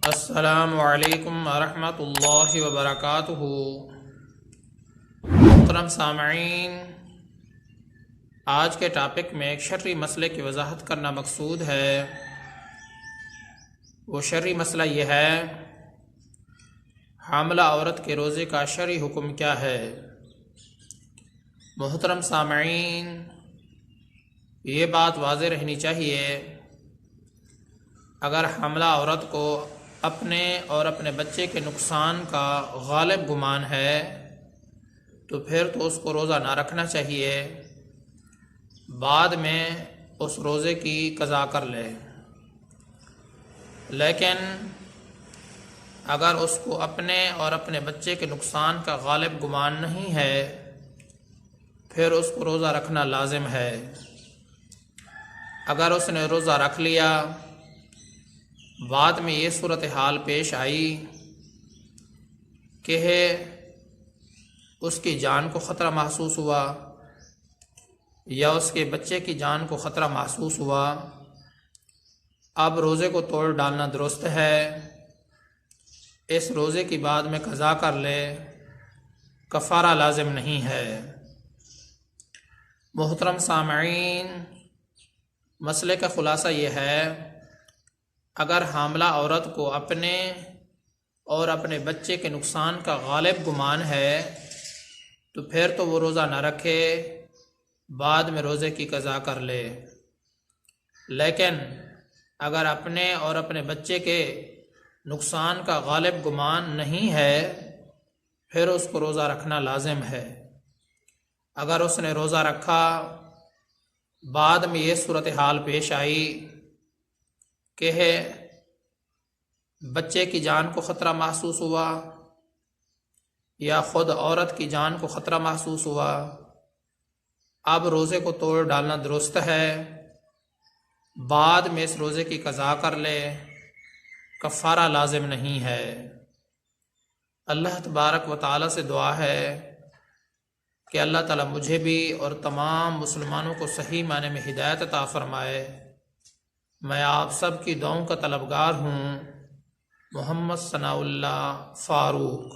अस्सलामु अलैकुम वरहमतुल्लाहि वबरकातुहू। मोहतरम सामईन, आज के टॉपिक में एक शर्री मसले की वजाहत करना मकसूद है। वो शर्री मसला ये है, हामिला औरत के रोज़े का शर्री हुक्म क्या है। मोहतरम सामईन, ये बात वाज़ेह रहनी चाहिए, अगर हामिला औरत को अपने और अपने बच्चे के नुकसान का गालिब गुमान है तो फिर तो उसको रोज़ा ना रखना चाहिए, बाद में उस रोज़े की कज़ा कर ले। लेकिन अगर उसको अपने और अपने बच्चे के नुकसान का गालिब गुमान नहीं है फिर उसको रोज़ा रखना लाजिम है। अगर उसने रोज़ा रख लिया, बाद में ये सूरत हाल पेश आई कि उसकी जान को ख़तरा महसूस हुआ या उसके बच्चे की जान को ख़तरा महसूस हुआ, अब रोज़े को तोड़ डालना दुरुस्त है। इस रोज़े की बाद में कज़ा कर ले, कफ़ारा लाजिम नहीं है। मोहतरम सामईन, मसले का ख़ुलासा ये है, अगर हामिला औरत को अपने और अपने बच्चे के नुकसान का गालिब गुमान है तो फिर तो वो रोज़ा न रखे, बाद में रोज़े की कज़ा कर ले। लेकिन अगर अपने और अपने बच्चे के नुकसान का गालिब गुमान नहीं है फिर उसको रोज़ा रखना लाजिम है। अगर उसने रोज़ा रखा, बाद में ये सूरत हाल पेश आई कि बच्चे की जान को ख़तरा महसूस हुआ या ख़ुद औरत की जान को ख़तरा महसूस हुआ, अब रोज़े को तोड़ डालना दुरुस्त है, बाद में इस रोज़े की कज़ा कर ले, कफ़ारा लाजिम नहीं है। अल्लाह तबारक व तआला से दुआ है कि अल्लाह ताला मुझे भी और तमाम मुसलमानों को सही माने में हिदायत अता फ़रमाए। मैं आप सब की दुआओं का तलबगार हूँ। मोहम्मद सनाउल्लाह फ़ारूक।